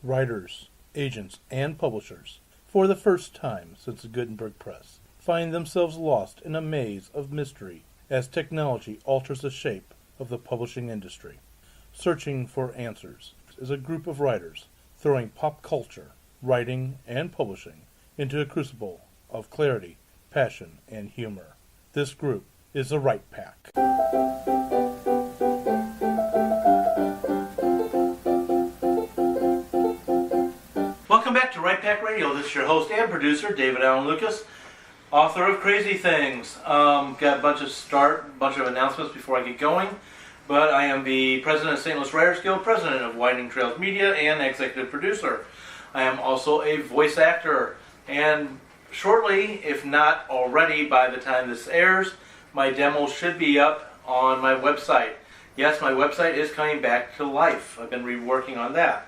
writers, agents, and publishers, for the first time since the Gutenberg Press, find themselves lost in a maze of mystery as technology alters the shape of the publishing industry. Searching for Answers is a group of writers throwing pop culture, writing, and publishing into a crucible of clarity, passion, and humor. This group is the Right Pack. Welcome back to Right Pack Radio. This is your host and producer, David Allen Lucas, author of Crazy Things. Got a bunch of announcements before I get going. But I am the president of St. Louis Writers Guild, president of Winding Trails Media, and executive producer. I am also a voice actor. And shortly, if not already by the time this airs, my demo should be up on my website. Yes, my website is coming back to life. I've been reworking on that.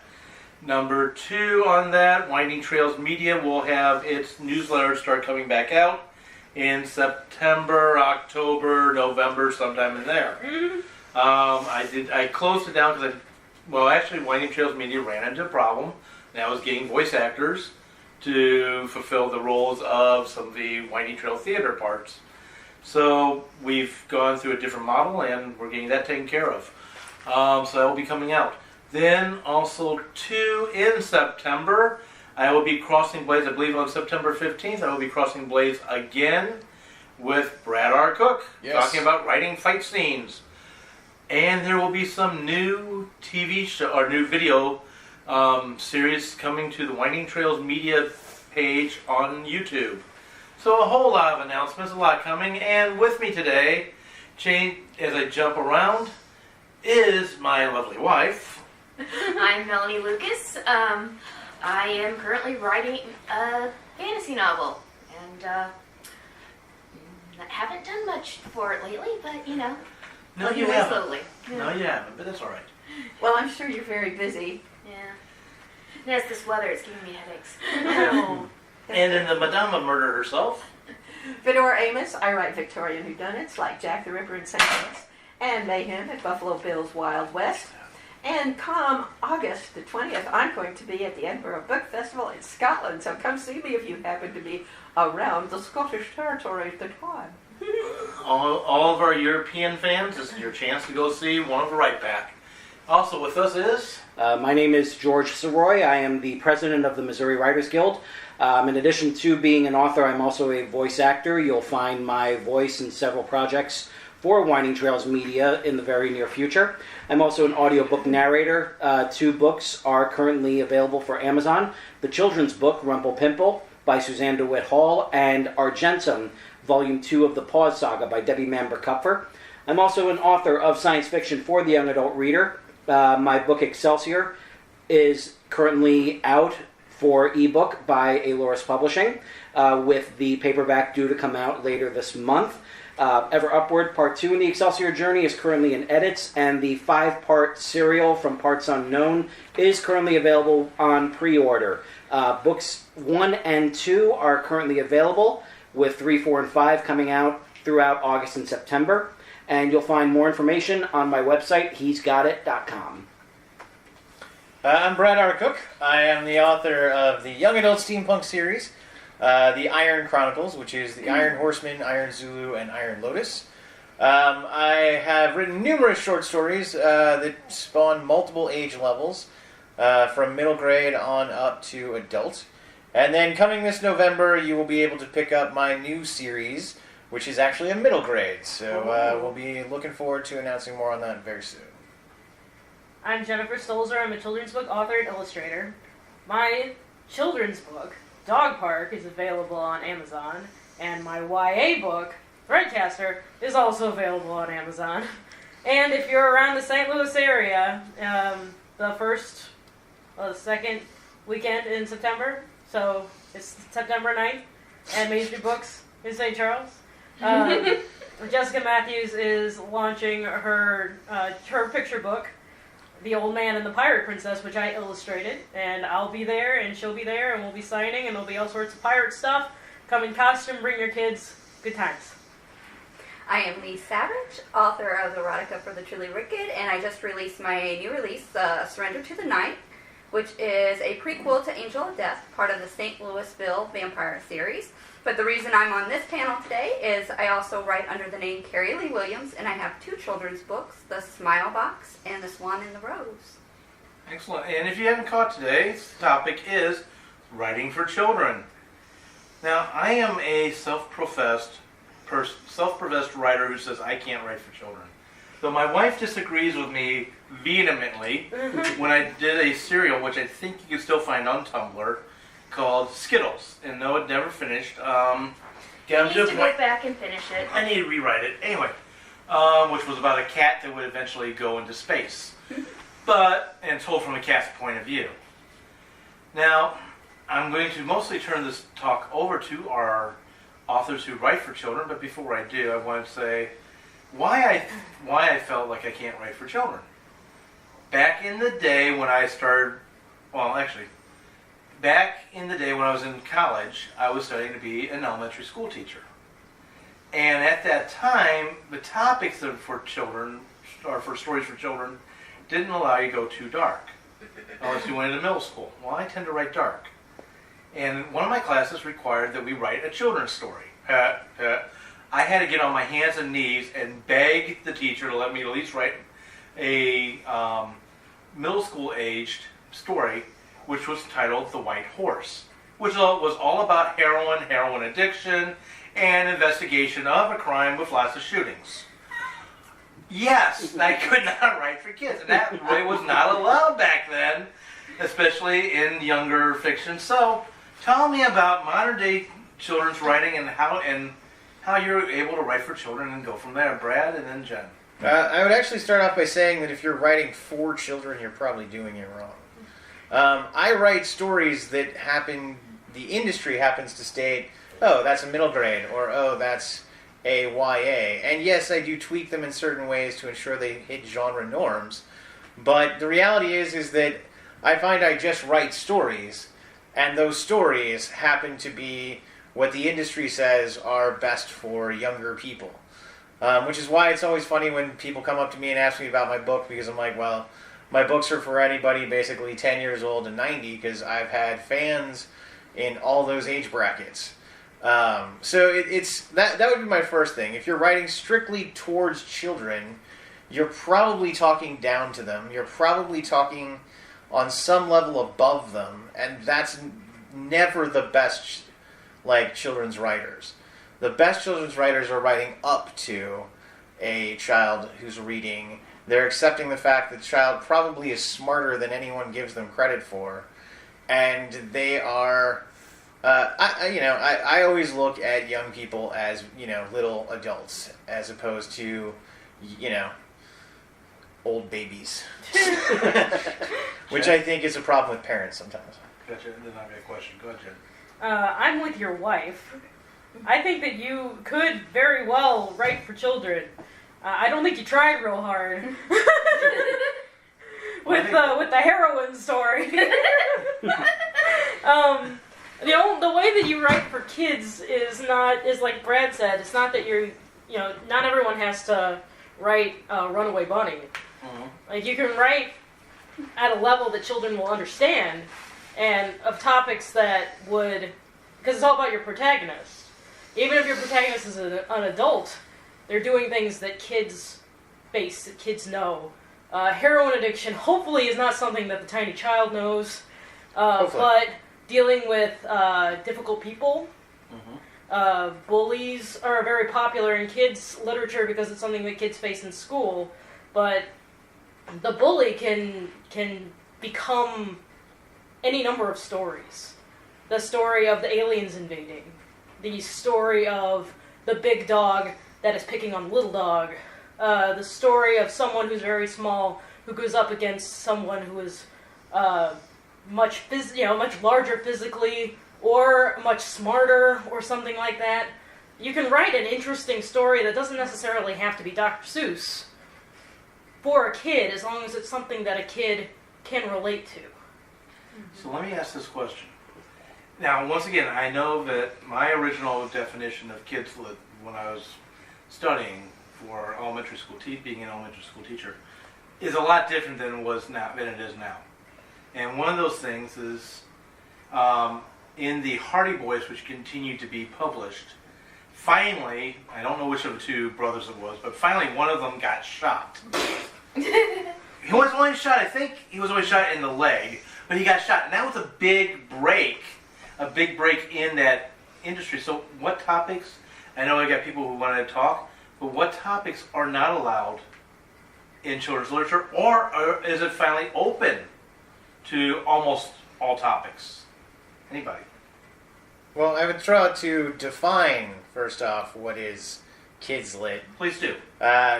Number 2 on that, Winding Trails Media will have its newsletter start coming back out in September, October, November, sometime in there. I closed it down because Winding Trails Media ran into a problem. That was getting voice actors to fulfill the roles of some of the Winding Trail theater parts. So we've gone through a different model and we're getting that taken care of. So that will be coming out. Then also in September, I will be crossing blades. I believe on September 15th, I will be crossing blades again with Brad R. Cook, talking about writing fight scenes. And there will be some new TV show or new video series coming to the Winding Trails Media page on YouTube. So a whole lot of announcements, a lot coming. And with me today, as I jump around, is my lovely wife. I'm Melanie Lucas. I am currently writing a fantasy novel, and I haven't done much for it lately, but you know. No, you haven't. Slowly. Yeah. No, you haven't, but that's all right. Well, I'm sure you're very busy. Yeah. Yes, this weather is giving me headaches. Oh. And in the Madame of Murder herself, Fedora Amos, I write Victorian whodunits like Jack the Ripper in St. Louis, and Mayhem at Buffalo Bill's Wild West. And come August the 20th, I'm going to be at the Edinburgh Book Festival in Scotland, so come see me if you happen to be around the Scottish territory at the time. all of our European fans, this is your chance to go see one of the Right Pack. Also with us is... my name is George Soroy. I am the president of the Missouri Writers Guild. In addition to being an author, I'm also a voice actor. You'll find my voice in several projects for Winding Trails Media in the very near future. I'm also an audiobook narrator. 2 books are currently available for Amazon. The children's book, Rumple Pimple, by Suzanne DeWitt Hall, and Argentum, Volume 2 of the Pause Saga by Debbie Mamber-Kupfer. I'm also an author of science fiction for the young adult reader. My book, Excelsior, is currently out for ebook by Aloris Publishing, with the paperback due to come out later this month. Ever Upward, Part 2 in the Excelsior Journey is currently in edits, and the 5-part serial from Parts Unknown is currently available on pre-order. Books 1 and 2 are currently available, with 3, 4, and 5 coming out throughout August and September. And you'll find more information on my website, he'sgotit.com. I'm Brad R. Cook. I am the author of the young adult steampunk series, The Iron Chronicles, which is The Iron Horseman, Iron Zulu, and Iron Lotus. I have written numerous short stories that spawn multiple age levels, from middle grade on up to adult. And then coming this November, you will be able to pick up my new series, which is actually a middle grade. So we'll be looking forward to announcing more on that very soon. I'm Jennifer Stolzer. I'm a children's book author and illustrator. My children's book, Dog Park, is available on Amazon, and my YA book, Threadcaster, is also available on Amazon. And if you're around the St. Louis area, the second weekend in September, so it's September 9th, at Main Street Books in St. Charles. Jessica Matthews is launching her picture book, The Old Man and the Pirate Princess, which I illustrated, and I'll be there, and she'll be there, and we'll be signing, and there'll be all sorts of pirate stuff. Come in costume, bring your kids, good times. I am Lee Savage, author of Erotica for the Truly Wicked, and I just released my new release, Surrender to the Night, which is a prequel to Angel of Death, part of the St. Louisville Vampire series. But the reason I'm on this panel today is I also write under the name Carrie Lee Williams, and I have 2 children's books, The Smile Box and The Swan and the Rose. Excellent. And if you haven't caught, today's topic is writing for children. Now, I am a self-professed writer who says I can't write for children. Though my wife disagrees with me vehemently when I did a serial, which I think you can still find on Tumblr, called Skittles. And no, it never finished. You need to go back and finish it. I need to rewrite it. Anyway, which was about a cat that would eventually go into space. And told from a cat's point of view. Now, I'm going to mostly turn this talk over to our authors who write for children, but before I do, I want to say why I felt like I can't write for children. Back in the day when I started, back in the day when I was in college, I was studying to be an elementary school teacher. And at that time, the topics for children, or for stories for children, didn't allow you to go too dark, unless you went into middle school. Well, I tend to write dark. And one of my classes required that we write a children's story. I had to get on my hands and knees and beg the teacher to let me at least write a middle school aged story, which was titled The White Horse, which was all about heroin addiction, and investigation of a crime with lots of shootings. Yes, I could not write for kids, and that really was not allowed back then, especially in younger fiction. So, tell me about modern day children's writing and how you're able to write for children, and go from there. Brad and then Jen. I would actually start off by saying that if you're writing for children, you're probably doing it wrong. I write stories that the industry happens to state, oh, that's a middle grade, or oh, that's a YA. And yes, I do tweak them in certain ways to ensure they hit genre norms. But the reality is that I find I just write stories, and those stories happen to be what the industry says are best for younger people. Which is why it's always funny when people come up to me and ask me about my book, because I'm like, well, my books are for anybody basically 10 years old to 90, because I've had fans in all those age brackets. So it's that would be my first thing. If you're writing strictly towards children, you're probably talking down to them. You're probably talking on some level above them, and that's never the best children's writers. The best children's writers are writing up to a child who's reading. They're accepting the fact that the child probably is smarter than anyone gives them credit for, and they are. I always look at young people as little adults as opposed to old babies, which I think is a problem with parents sometimes. Gotcha. And then I've got a question. Go ahead, Jen. I'm with your wife. I think that you could very well write for children. I don't think you tried real hard with the heroin story. The way that you write for kids is like Brad said. It's not that not everyone has to write Runaway Bunny. Mm-hmm. You can write at a level that children will understand, and of topics that would, because it's all about your protagonist. Even if your protagonist is an adult, they're doing things that kids face, that kids know. Heroin addiction hopefully is not something that the tiny child knows, but dealing with difficult people. Mm-hmm. Bullies are very popular in kids' literature because it's something that kids face in school, but the bully can become any number of stories. The story of the aliens invading, the story of the big dog that is picking on little dog, the story of someone who's very small who goes up against someone who is much larger physically or much smarter or something like that. You can write an interesting story that doesn't necessarily have to be Dr. Seuss for a kid, as long as it's something that a kid can relate to. So let me ask this question. Now, once again, I know that my original definition of kids lit when I was studying for elementary school being an elementary school teacher is a lot different than it is now. And one of those things is in the Hardy Boys, which continue to be published. Finally, I don't know which of the two brothers it was, but finally one of them got shot. He was only shot, I think he was only shot in the leg, but he got shot. And that was a big break in that industry. So what topics, I know I got people who want to talk, but what topics are not allowed in children's literature, or is it finally open to almost all topics? Anybody? Well, I would try to define, first off, what is kids lit. Please do.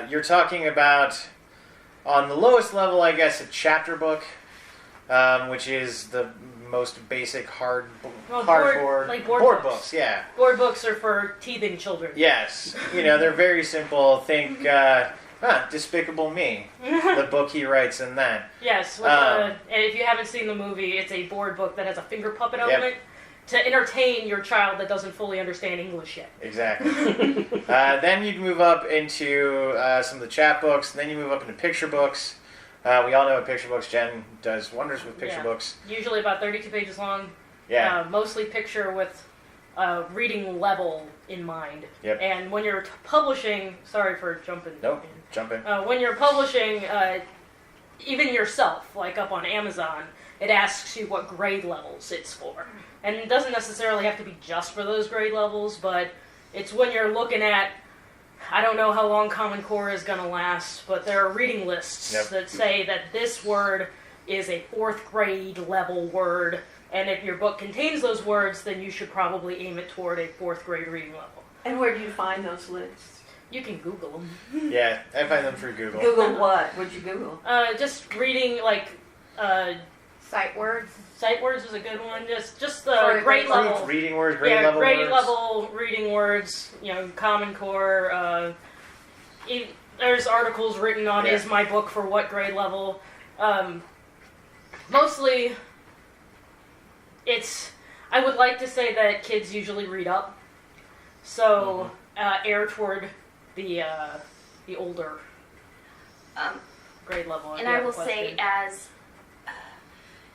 You're talking about, on the lowest level, I guess, a chapter book, which is the most basic hardboard board books. Yeah. Board books are for teething children. Yes. They're very simple. Think Despicable Me, the book he writes in that. Yes. And if you haven't seen the movie, it's a board book that has a finger puppet element to entertain your child that doesn't fully understand English yet. Exactly. Then you move up into some of the chat books. Then you move up into picture books. We all know what picture books. Jen does wonders with picture books. Usually about 32 pages long. Yeah. Mostly picture with reading level in mind. Yep. And when you're publishing, sorry for jumping. Nope. Jump in. When you're publishing, even yourself, like up on Amazon, it asks you what grade levels it's for. And it doesn't necessarily have to be just for those grade levels, but it's when you're looking at, I don't know how long Common Core is going to last, but there are reading lists that say that this word is a 4th grade level word, and if your book contains those words, then you should probably aim it toward a 4th grade reading level. And where do you find those lists? You can Google them. Yeah, I find them through Google. Google what? What'd you Google? Just reading, Sight words. sight words is a good one. Just For the a grade grade level. Reading words, grade level grade words. level reading words. Common Core. There's articles written on is my book for what grade level. Mostly, I would like to say that kids usually read up, so err toward the older grade level. And I will say,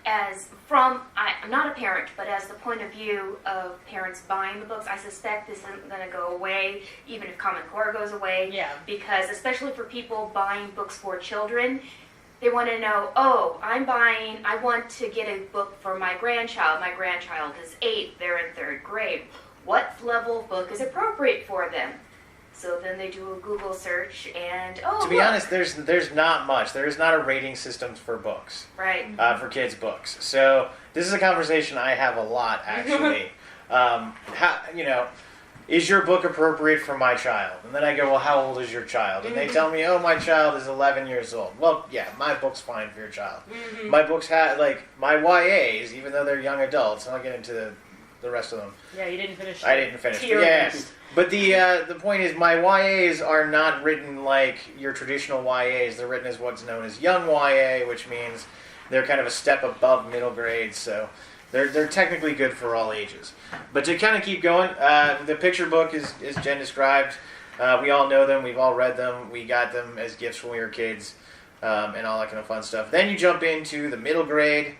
I'm not a parent, but as the point of view of parents buying the books, I suspect this isn't going to go away, even if Common Core goes away. Yeah. Because especially for people buying books for children, they want to know, I want to get a book for my grandchild. My grandchild is 8, they're in 3rd grade. What level book is appropriate for them? So then they do a Google search and, To be honest, there's not much. There is not a rating system for books. Right. For kids' books. So this is a conversation I have a lot, actually. Is your book appropriate for my child? And then I go, well, how old is your child? And they tell me, my child is 11 years old. Well, yeah, my book's fine for your child. My books have, my YAs, even though they're young adults, and I'll get into the rest of them. Yeah, you didn't finish. I didn't finish. Tier Yes. But the point is, my YAs are not written like your traditional YAs. They're written as what's known as young YA, which means they're kind of a step above middle grade. So they're technically good for all ages. But to kind of keep going, the picture book is Jen described. We all know them. We've all read them. We got them as gifts when we were kids, and all that kind of fun stuff. Then you jump into the middle grade.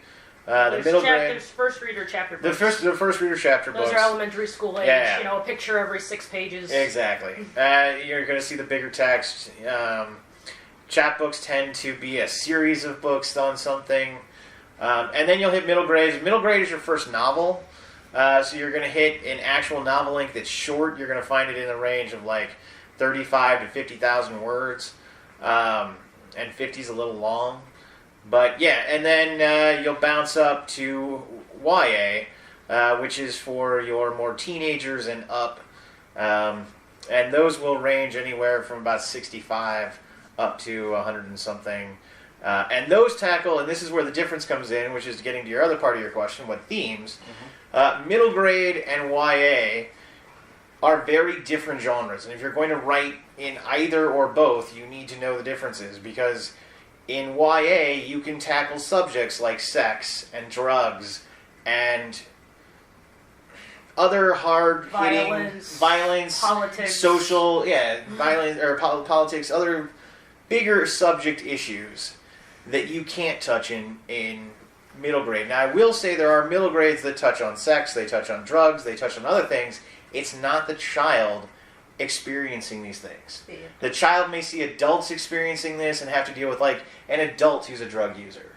There's first reader chapter books. The first reader chapter books. Those are elementary school age. Yeah. A picture every 6 pages. Exactly. You're going to see the bigger text. Chapbooks tend to be a series of books on something. And then you'll hit middle grade. Middle grade is your first novel. So you're going to hit an actual novel length that's short. You're going to find it in the range of 35 to 50,000 words. And 50 is a little long. But yeah, and then you'll bounce up to YA, which is for your more teenagers and up. And those will range anywhere from about 65 up to 100 and something. And those tackle, and this is where the difference comes in, which is getting to your other part of your question, what themes. Middle grade and YA are very different genres. And if you're going to write in either or both, you need to know the differences, because in YA, you can tackle subjects like sex and drugs and other hard-hitting violence, politics, social, violence or politics, other bigger subject issues that you can't touch in middle grade. Now, I will say there are middle grades that touch on sex, they touch on drugs, they touch on other things. It's not the child experiencing these things. Yeah. The child may see adults experiencing this and have to deal with, like, an adult who's a drug user.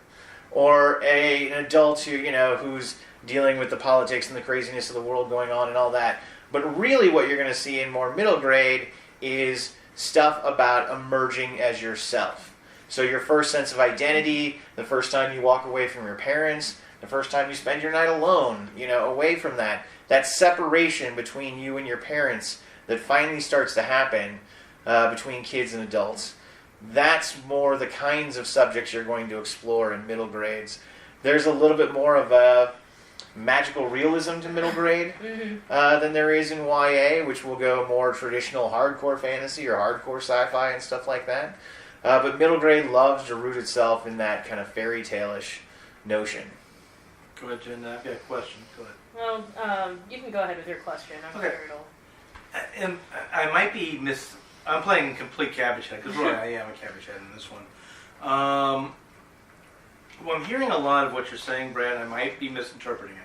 Or an adult who, who's dealing with the politics and the craziness of the world going on and all that. But really what you're going to see in more middle grade is stuff about emerging as yourself. So your first sense of identity, the first time you walk away from your parents, the first time you spend your night alone, away from that separation between you and your parents that finally starts to happen between kids and adults. That's more the kinds of subjects you're going to explore in middle grades. There's a little bit more of a magical realism to middle grade than there is in YA, which will go more traditional hardcore fantasy or hardcore sci-fi and stuff like that. But middle grade loves to root itself in that kind of fairy tale-ish notion. Go ahead, Jen. I've got a question. Go ahead. Well, you can go ahead with your question. I'm Okay. sure it'll... And I might be I'm playing complete cabbage head, because really I am a cabbage head in this one. Well, I'm hearing a lot of what you're saying, Brad. I might be misinterpreting it.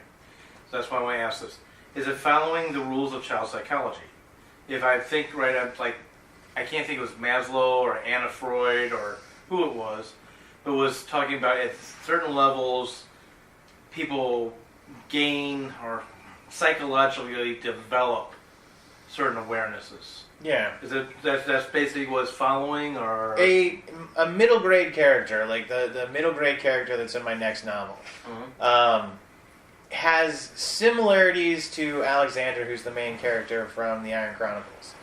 So that's why I want to ask this. Is it following the rules of child psychology? If I think right, I can't think it was Maslow or Anna Freud or who it was, but was talking about at certain levels, people gain or psychologically develop certain awarenesses. Yeah. Is it that's basically what it's following, or A middle grade character, like the middle grade character that's in my next novel, has similarities to Alexander, who's the main character from the Iron Chronicles.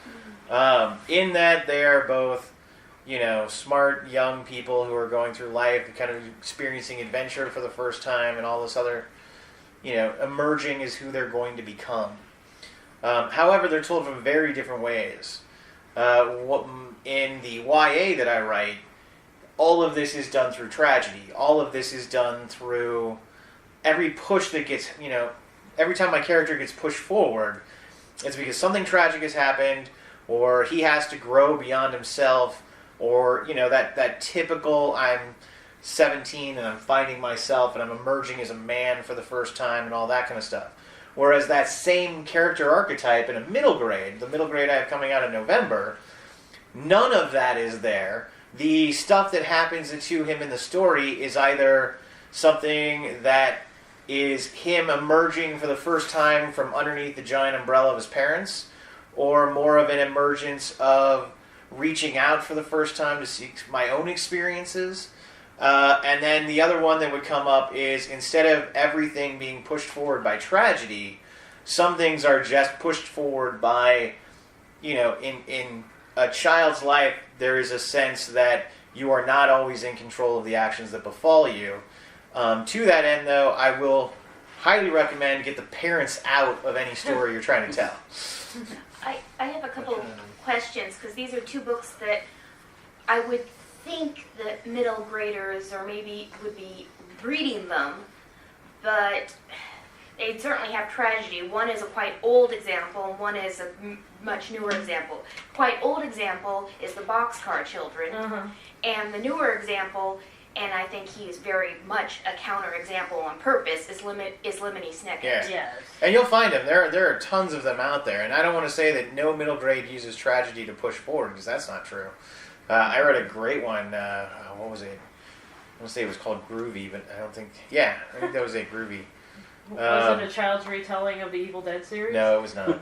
In that they are both, smart young people who are going through life, kind of experiencing adventure for the first time, and all this other, emerging as who they're going to become. However, they're told from very different ways. In the YA that I write, all of this is done through tragedy. All of this is done through every push that gets, every time my character gets pushed forward, it's because something tragic has happened, or he has to grow beyond himself, or, that typical I'm 17 and I'm finding myself and I'm emerging as a man for the first time and all that kind of stuff. Whereas that same character archetype in a middle grade, the middle grade I have coming out in November, none of that is there. The stuff that happens to him in the story is either something that is him emerging for the first time from underneath the giant umbrella of his parents, or more of an emergence of reaching out for the first time to seek my own experiences. And then the other one that would come up is, instead of everything being pushed forward by tragedy, some things are just pushed forward by, in a child's life, there is a sense that you are not always in control of the actions that befall you. To that end, though, I will highly recommend get the parents out of any story you're trying to tell. I have a couple questions, because these are two books that I would think that middle graders or maybe would be reading them, but they certainly have tragedy. One is a quite old example, and one is a much newer example. Quite old example is the Boxcar Children, and the newer example, and I think he is very much a counter-example on purpose, is Lemony Snicket. Yeah. Yes. And you'll find them. There are tons of them out there. And I don't want to say that no middle grade uses tragedy to push forward, because that's not true. I read a great one. What was it? I want to say it was called Groovy, but I don't think... Yeah, I think that was it, Groovy. Was it a child's retelling of the Evil Dead series? No, it was not.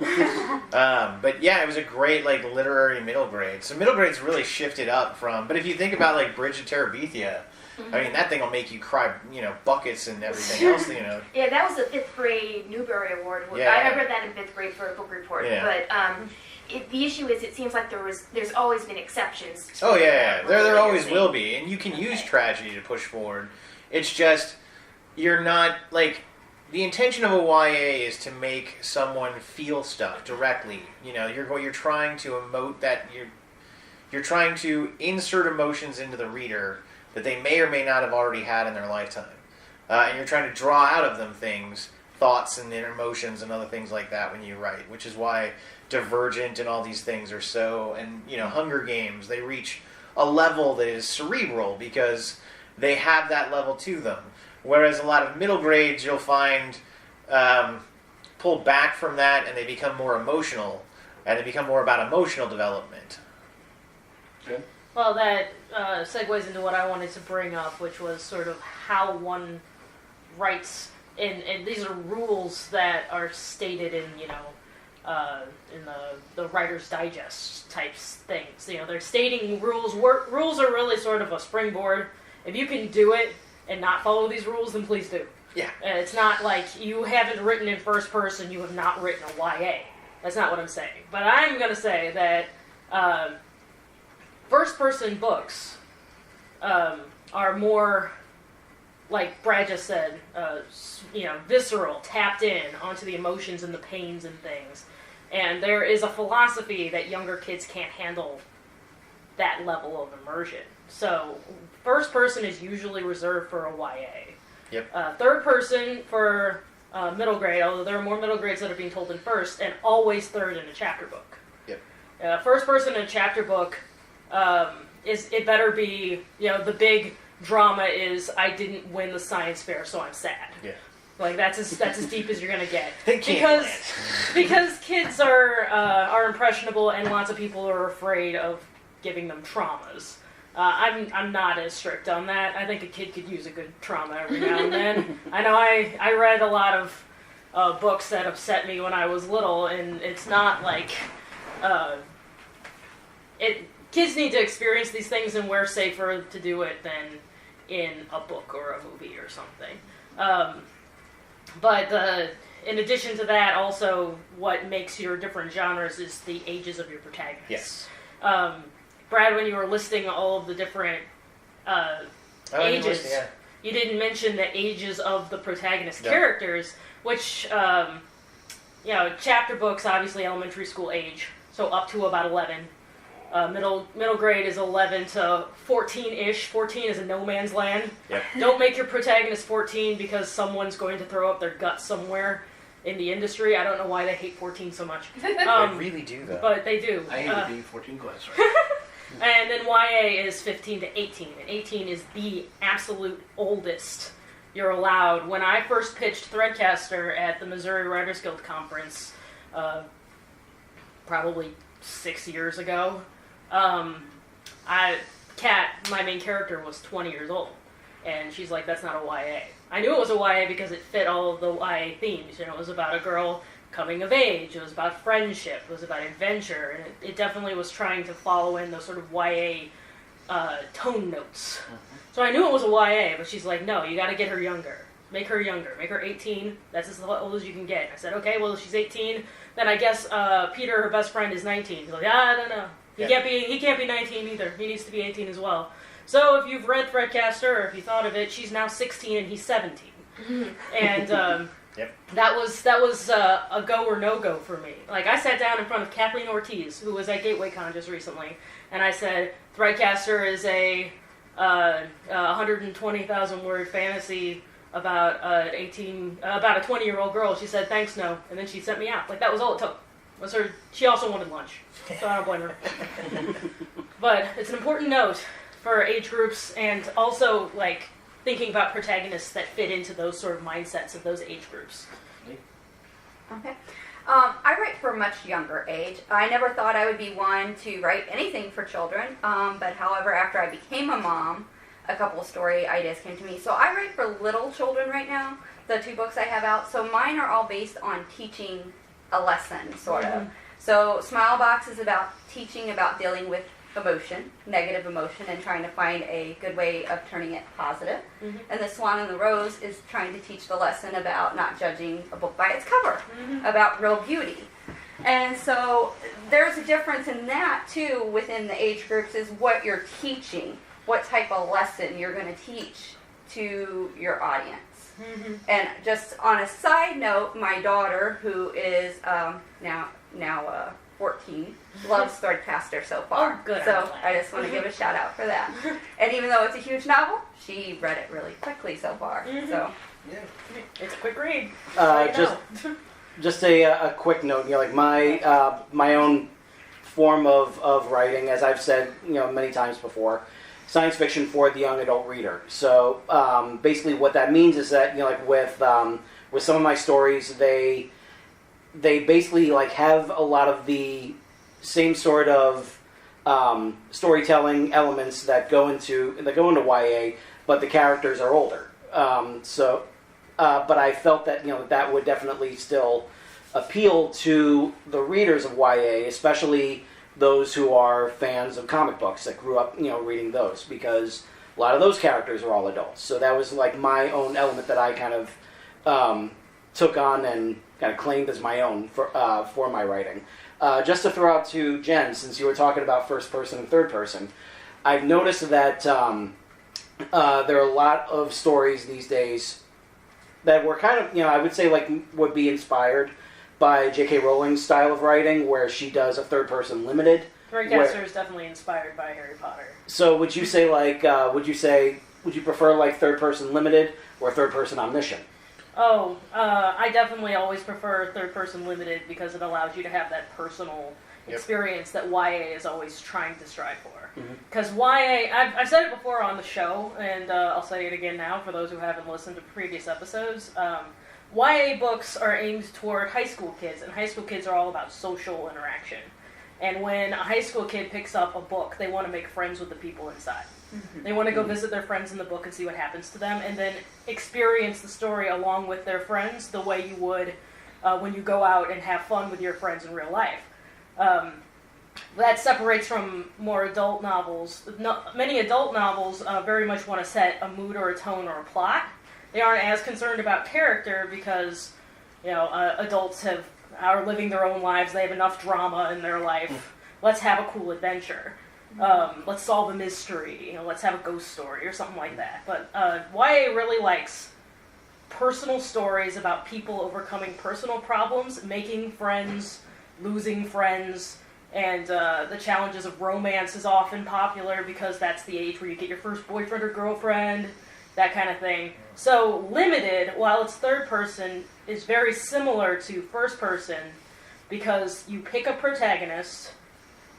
But yeah, it was a great literary middle grade. So middle grade's really shifted up from... But if you think about Bridge of Terabithia, I mean, that thing will make you cry, buckets and everything else, Yeah, that was a 5th grade Newbery Award. Yeah. I read that in 5th grade for a book report. Yeah. But the issue is, it seems like there's always been exceptions. To Oh, yeah. that There rule always that you're will saying. be. And you can use tragedy to push forward. It's just, you're not, the intention of a YA is to make someone feel stuff directly. You're trying to emote that, you're trying to insert emotions into the reader that they may or may not have already had in their lifetime. And you're trying to draw out of them things, thoughts and emotions and other things like that when you write, which is why Divergent and all these things are so, and Hunger Games, they reach a level that is cerebral because they have that level to them. Whereas a lot of middle grades, you'll find pull back from that, and they become more emotional, and they become more about emotional development. Good. Well, that segues into what I wanted to bring up, which was sort of how one writes, and these are rules that are stated in, in the Writer's Digest types things. They're stating rules. Rules are really sort of a springboard. If you can do it and not follow these rules, then please do. Yeah. It's not like you haven't written in first person, you have not written a YA. That's not what I'm saying. But I'm going to say that first-person books are more, like Brad just said, visceral, tapped in onto the emotions and the pains and things. And there is a philosophy that younger kids can't handle that level of immersion. So first-person is usually reserved for a YA. Yep. Third-person for middle grade, although there are more middle grades that are being told in first, and always third in a chapter book. Yep. First-person in a chapter book, it better be, the big drama is I didn't win the science fair, so I'm sad. Yeah. Like that's as deep as you're gonna get. Because kids are impressionable, and lots of people are afraid of giving them traumas. I'm not as strict on that. I think a kid could use a good trauma every now and then. I know I read a lot of books that upset me when I was little, and it's not like kids need to experience these things, and we're safer to do it than in a book or a movie or something. But in addition to that, also what makes your different genres is the ages of your protagonists. Yes. Brad, when you were listing all of the different ages, you didn't mention the ages of the protagonist characters, which, chapter books, obviously elementary school age, so up to about 11. Middle grade is 11 to 14-ish. 14 is a no man's land. Yep. Don't make your protagonist 14 because someone's going to throw up their guts somewhere in the industry. I don't know why they hate 14 so much. They really do, though. But they do. I hate being 14 glass, right? And then YA is 15 to 18. And 18 is the absolute oldest you're allowed. When I first pitched Threadcaster at the Missouri Writers Guild Conference, probably 6 years ago, Kat, my main character, was 20 years old. And she's like, that's not a YA. I knew it was a YA because it fit all of the YA themes. It was about a girl coming of age. It was about friendship. It was about adventure. And it definitely was trying to follow in those sort of YA tone notes. Mm-hmm. So I knew it was a YA, but she's like, no, you got to get her younger. Make her younger. Make her 18. That's as old as you can get. I said, okay, well, if she's 18, then I guess Peter, her best friend, is 19. She's like, I don't know. He can't be 19 either. He needs to be 18 as well. So if you've read Threadcaster, or if you thought of it, she's now 16 and he's 17. And that was a go or no go for me. Like, I sat down in front of Kathleen Ortiz, who was at Gateway Con just recently, and I said, Threadcaster is a 120,000 word fantasy about about a 20-year-old girl. She said, thanks, no, and then she sent me out. Like, that was all it took. She also wanted lunch, so I don't blame her. But it's an important note for age groups, and also like thinking about protagonists that fit into those sort of mindsets of those age groups. Okay. I write for a much younger age. I never thought I would be one to write anything for children, but however, after I became a mom, a couple of story ideas came to me. So I write for little children right now, the 2 books I have out. So mine are all based on teaching a lesson, sort of. So Smile Box is about teaching about dealing with emotion, negative emotion, and trying to find a good way of turning it positive. Mm-hmm. And The Swan and the Rose is trying to teach the lesson about not judging a book by its cover, about real beauty. And so there's a difference in that, too, within the age groups, is what you're teaching, what type of lesson you're going to teach to your audience. Mm-hmm. And just on a side note, my daughter, who is now 14, loves Threadcaster so far. Oh, good. So I just want to give a shout out for that. And even though it's a huge novel, she read it really quickly so far. Mm-hmm. So yeah, it's a quick read. Just a quick note. Like my own form of writing, as I've said many times before, science fiction for the young adult reader. So basically, what that means is that like with some of my stories, they basically like have a lot of the same sort of storytelling elements that go into YA, but the characters are older. But I felt that that would definitely still appeal to the readers of YA, especially those who are fans of comic books that grew up reading those, because a lot of those characters are all adults. So that was like my own element that I kind of took on and kind of claimed as my own for my writing. Just to throw out to Jen, since you were talking about first person and third person, I've noticed that there are a lot of stories these days that were kind of, I would say like would be inspired by J.K. Rowling's style of writing, where she does a third person limited. Threadcaster is definitely inspired by Harry Potter. So would you say like, would you prefer like third person limited or third person omniscient? Oh, I definitely always prefer third person limited because it allows you to have that personal experience that YA is always trying to strive for. Because YA, I've said it before on the show, and I'll say it again now for those who haven't listened to previous episodes. YA books are aimed toward high school kids, and high school kids are all about social interaction. And when a high school kid picks up a book, they want to make friends with the people inside. They want to go visit their friends in the book and see what happens to them, and then experience the story along with their friends the way you would when you go out and have fun with your friends in real life. That separates from more adult novels. Many adult novels very much want to set a mood or a tone or a plot. They aren't as concerned about character because, adults are living their own lives. They have enough drama in their life. Let's have a cool adventure. Let's solve a mystery. Let's have a ghost story or something like that. But YA really likes personal stories about people overcoming personal problems, making friends, losing friends, and the challenges of romance is often popular because that's the age where you get your first boyfriend or girlfriend, that kind of thing. So limited, while it's third person, is very similar to first person because you pick a protagonist,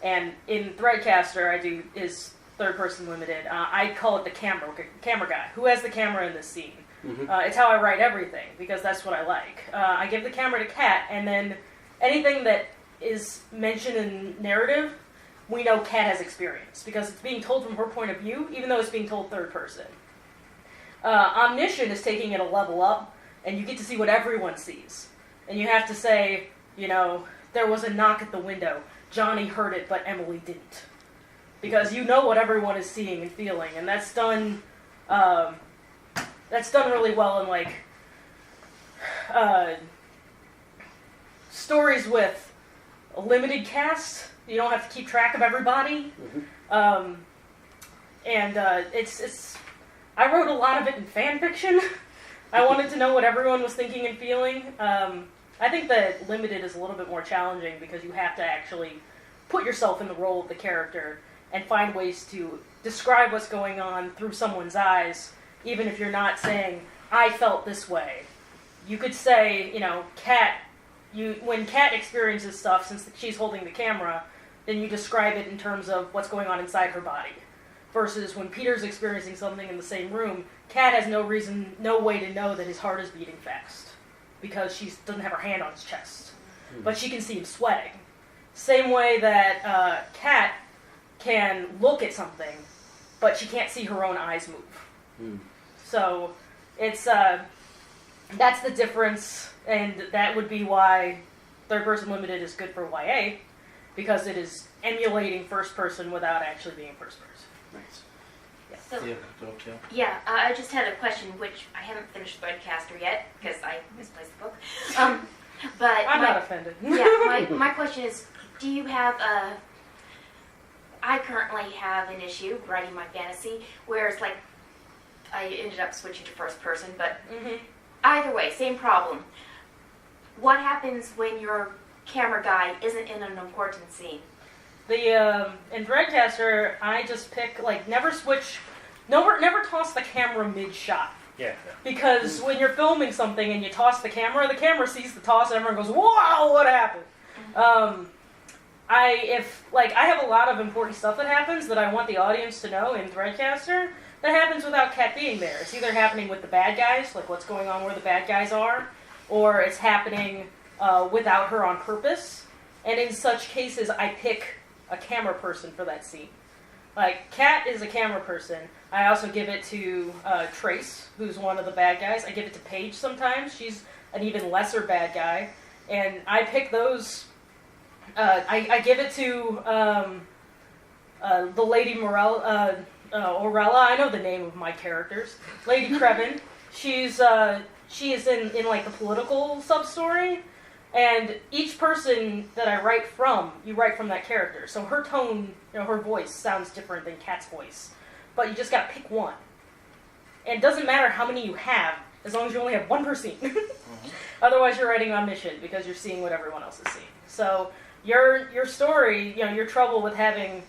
and in Threadcaster is third person limited. I call it the camera guy. Who has the camera in this scene? It's how I write everything because that's what I like. I give the camera to Kat, and then anything that is mentioned in narrative, we know Kat has experience because it's being told from her point of view, even though it's being told third person. Omniscient is taking it a level up, and you get to see what everyone sees. And you have to say, there was a knock at the window. Johnny heard it, but Emily didn't. Because you know what everyone is seeing and feeling, and that's done really well in, like, stories with a limited cast. You don't have to keep track of everybody. It's I wrote a lot of it in fan fiction. I wanted to know what everyone was thinking and feeling. I think that limited is a little bit more challenging because you have to actually put yourself in the role of the character and find ways to describe what's going on through someone's eyes, even if you're not saying, I felt this way. You could say, Kat, when Kat experiences stuff, since she's holding the camera, then you describe it in terms of what's going on inside her body. Versus when Peter's experiencing something in the same room, Kat has no way to know that his heart is beating fast because she doesn't have her hand on his chest. But she can see him sweating. Same way that Kat can look at something, but she can't see her own eyes move. So it's that's the difference, and that would be why third person limited is good for YA, because it is emulating first person without actually being first person. So, okay. yeah, I just had a question, which I haven't finished Threadcaster yet because I misplaced the book. But I'm not offended. my question is, do you have I currently have an issue writing my fantasy where it's like I ended up switching to first person, but either way, same problem. What happens when your camera guy isn't in an important scene? In Threadcaster, I just pick, never switch, never toss the camera mid-shot. Yeah. Because when you're filming something and you toss the camera sees the toss and everyone goes, wow, what happened? I have a lot of important stuff that happens that I want the audience to know in Threadcaster that happens without Kat being there. It's either happening with the bad guys, like what's going on where the bad guys are, or it's happening without her on purpose. And in such cases, I pick a camera person for that scene. Like, Kat is a camera person. I also give it to Trace, who's one of the bad guys. I give it to Paige sometimes. She's an even lesser bad guy. And I pick those... I give it to the Lady Orella. I know the name of my characters. Lady Krevin. She is in like the political sub-story. And each person that I write from, you write from that character. So her tone, her voice sounds different than Kat's voice. But you just gotta pick one. And it doesn't matter how many you have, as long as you only have one per scene. Otherwise you're writing on mission, because you're seeing what everyone else is seeing. So your story, your trouble with having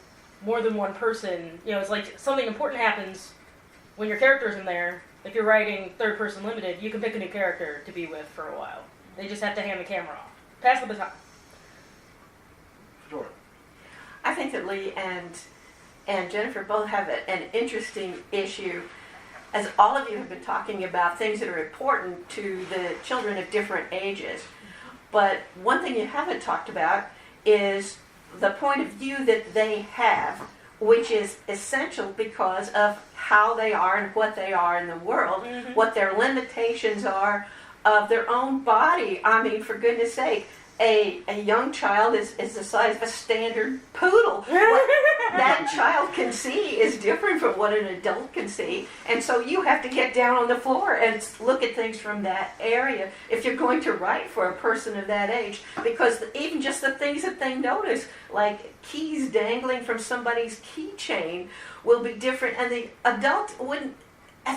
more than one person, it's like something important happens when your character's in there. If you're writing third person limited, you can pick a new character to be with for a while. They just have to hand the camera off. Pass the baton. Sure. I think that Lee and Jennifer both have an interesting issue, as all of you have been talking about things that are important to the children of different ages. But one thing you haven't talked about is the point of view that they have, which is essential because of how they are and what they are in the world, what their limitations are of their own body. I mean, for goodness sake, a young child is the size of a standard poodle. What that child can see is different from what an adult can see. And so you have to get down on the floor and look at things from that area if you're going to write for a person of that age. Because even just the things that they notice, like keys dangling from somebody's keychain, will be different. And the adult wouldn't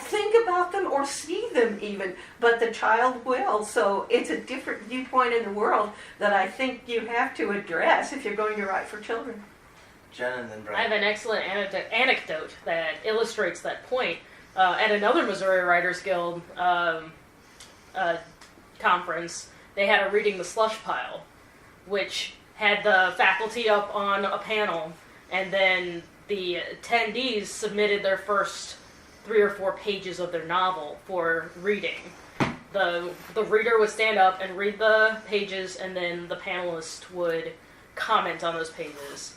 think about them or see them even, but the child will. So it's a different viewpoint in the world that I think you have to address if you're going to write for children. Jen and then Brad. I have an excellent anecdote that illustrates that point. At another Missouri Writers Guild conference, they had a Reading the Slush Pile, which had the faculty up on a panel, and then the attendees submitted their first 3 or 4 pages of their novel for reading. The reader would stand up and read the pages, and then the panelist would comment on those pages.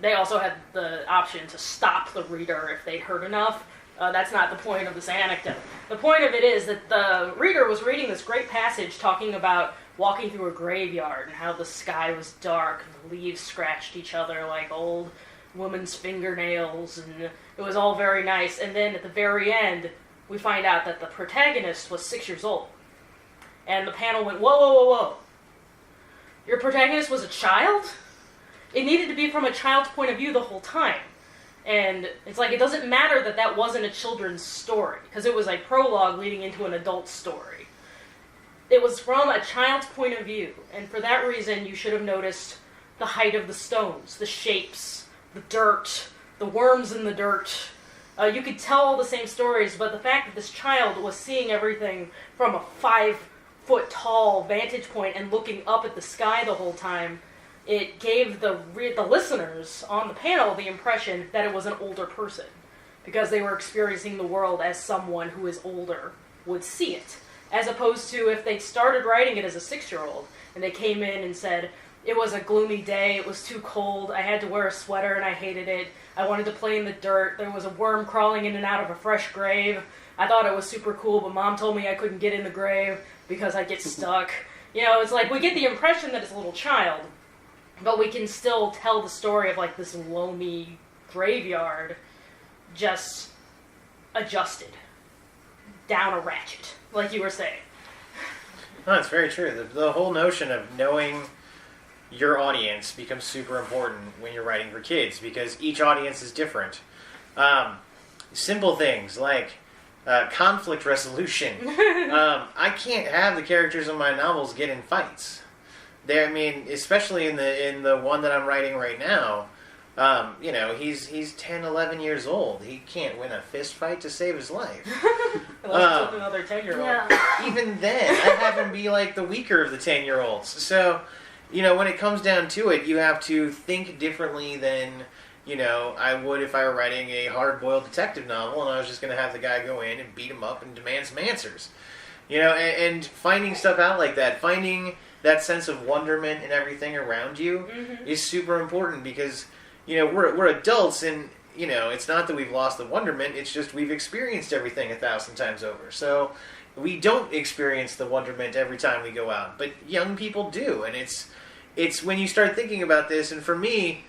They also had the option to stop the reader if they'd heard enough. That's not the point of this anecdote. The point of it is that the reader was reading this great passage talking about walking through a graveyard and how the sky was dark and the leaves scratched each other like old woman's fingernails, and it was all very nice. And then at the very end, we find out that the protagonist was 6 years old. And the panel went, whoa, whoa, whoa, whoa. Your protagonist was a child? It needed to be from a child's point of view the whole time. And it's like, it doesn't matter that that wasn't a children's story, because it was a prologue leading into an adult story. It was from a child's point of view, and for that reason, you should have noticed the height of the stones, the shapes, the dirt, the worms in the dirt. You could tell all the same stories, but the fact that this child was seeing everything from a 5-foot-tall vantage point and looking up at the sky the whole time, it gave the listeners on the panel the impression that it was an older person, because they were experiencing the world as someone who is older would see it, as opposed to if they started writing it as a 6-year-old and they came in and said, it was a gloomy day, it was too cold, I had to wear a sweater and I hated it, I wanted to play in the dirt, there was a worm crawling in and out of a fresh grave, I thought it was super cool, but Mom told me I couldn't get in the grave because I'd get stuck. It's like, we get the impression that it's a little child, but we can still tell the story of like this loamy graveyard, just adjusted, down a ratchet, like you were saying. No, it's very true. The whole notion of knowing your audience becomes super important when you're writing for kids, because each audience is different. Simple things like conflict resolution. I can't have the characters in my novels get in fights. Especially in the one that I'm writing right now, he's 10, 11 years old. He can't win a fist fight to save his life. Unless it's with another 10-year-old. Yeah. Even then, I have him be like the weaker of the 10-year-olds. So when it comes down to it, you have to think differently than, I would if I were writing a hard-boiled detective novel and I was just going to have the guy go in and beat him up and demand some answers. And finding stuff out like that, finding that sense of wonderment and everything around you is super important because, we're adults and, it's not that we've lost the wonderment, it's just we've experienced everything 1,000 times over. So we don't experience the wonderment every time we go out, but young people do. And it's when you start thinking about this, and for me,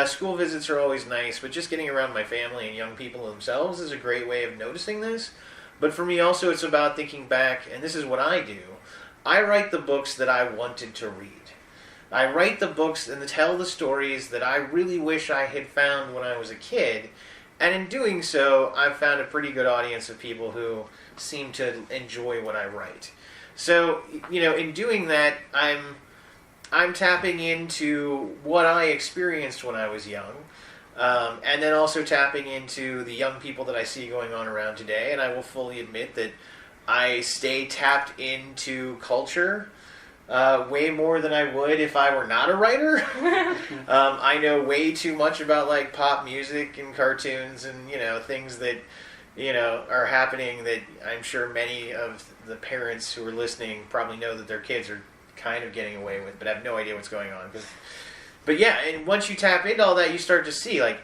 school visits are always nice, but just getting around my family and young people themselves is a great way of noticing this. But for me also, it's about thinking back, and this is what I do. I write the books that I wanted to read. I write the books and tell the stories that I really wish I had found when I was a kid. And in doing so, I've found a pretty good audience of people who seem to enjoy what I write. So, in doing that, I'm tapping into what I experienced when I was young. And then also tapping into the young people that I see going on around today. And I will fully admit that I stay tapped into culture way more than I would if I were not a writer. I know way too much about like pop music and cartoons and things that are happening that I'm sure many of the parents who are listening probably know that their kids are kind of getting away with, but have no idea what's going on. But yeah, and once you tap into all that, you start to see, like,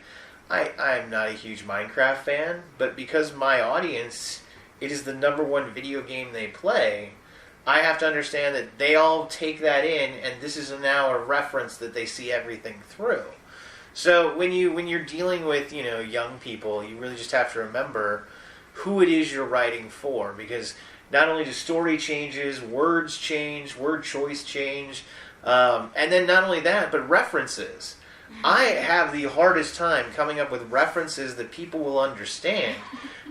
I'm not a huge Minecraft fan, but because my audience, it is the #1 video game they play, I have to understand that they all take that in, and this is now a reference that they see everything through. So when you're dealing with, young people, you really just have to remember who it is you're writing for, because not only do story changes, words change, word choice change, and then not only that, but references. I have the hardest time coming up with references that people will understand,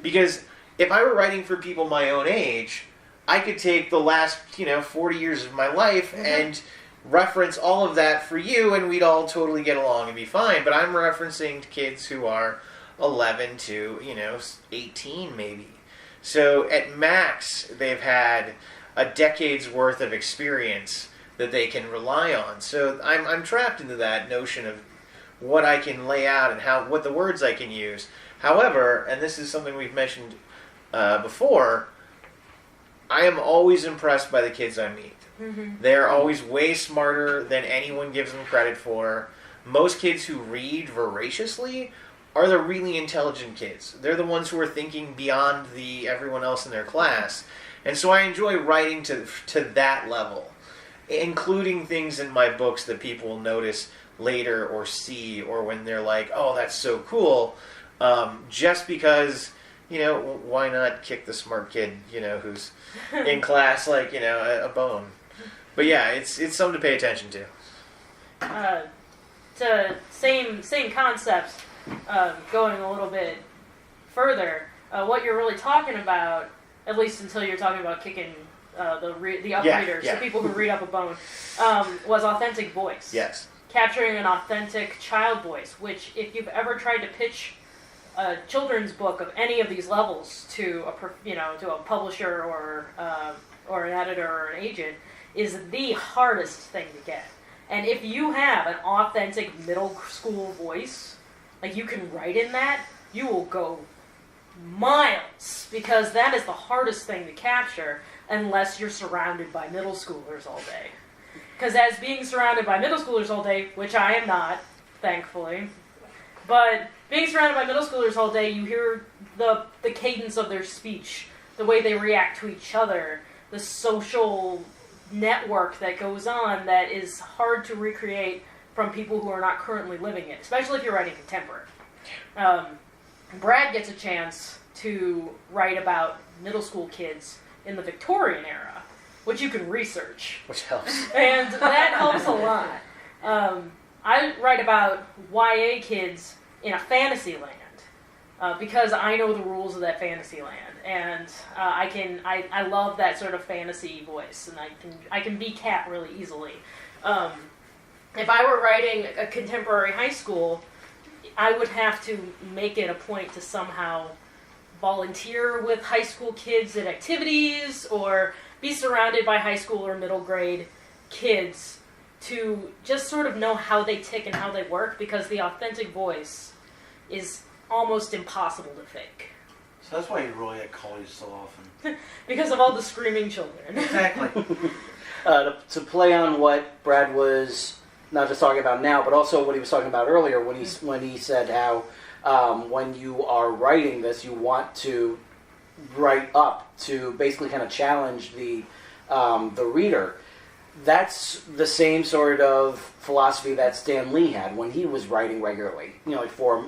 because if I were writing for people my own age, I could take the last 40 years of my life and reference all of that for you, and we'd all totally get along and be fine. But I'm referencing kids who are 11 to 18 maybe. So at max, they've had a decade's worth of experience that they can rely on. So I'm trapped into that notion of what I can lay out and what the words I can use. However, and this is something we've mentioned before, I am always impressed by the kids I meet. They're always way smarter than anyone gives them credit for. Most kids who read voraciously are the really intelligent kids. They're the ones who are thinking beyond everyone else in their class. And so I enjoy writing to that level, including things in my books that people will notice later or see, or when they're like, oh, that's so cool, just because, why not kick the smart kid, who's in class like, a bone. But yeah, it's something to pay attention to. Same concepts, going a little bit further, what you're really talking about, at least until you're talking about kicking the up readers, the people who read up a bone, was authentic voice. Yes. Capturing an authentic child voice, which if you've ever tried to pitch a children's book of any of these levels to a publisher or an editor or an agent, is the hardest thing to get. And if you have an authentic middle school voice, like you can write in that, you will go miles, because that is the hardest thing to capture unless you're surrounded by middle schoolers all day. Because as being surrounded by middle schoolers all day, which I am not, thankfully, but being surrounded by middle schoolers all day, you hear the cadence of their speech, the way they react to each other, the social network that goes on that is hard to recreate from people who are not currently living it, especially if you're writing contemporary. Brad gets a chance to write about middle school kids in the Victorian era, which you can research. Which helps. And that helps a lot. I write about YA kids in a fantasy land because I know the rules of that fantasy land, and I love that sort of fantasy voice, and I can be Cat really easily. If I were writing a contemporary high school, I would have to make it a point to somehow volunteer with high school kids at activities, or be surrounded by high school or middle grade kids to just sort of know how they tick and how they work, because the authentic voice is almost impossible to fake. So that's why you really call you so often. Because of all the screaming children. Exactly. To play on what Brad was not just talking about now, but also what he was talking about earlier when he said how when you are writing this, you want to write up to basically kind of challenge the reader. That's the same sort of philosophy that Stan Lee had when he was writing regularly, like for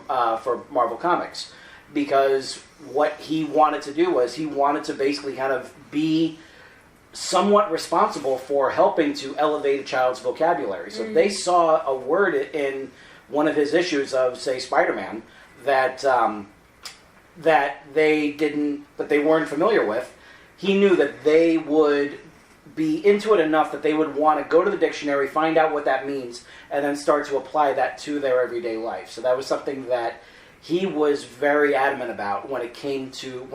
Marvel Comics, because what he wanted to do was he wanted to basically kind of be somewhat responsible for helping to elevate a child's vocabulary. So if they saw a word in one of his issues of, say, Spider-Man that they weren't familiar with, he knew that they would be into it enough that they would want to go to the dictionary, find out what that means, and then start to apply that to their everyday life. So that was something that he was very adamant about when it came to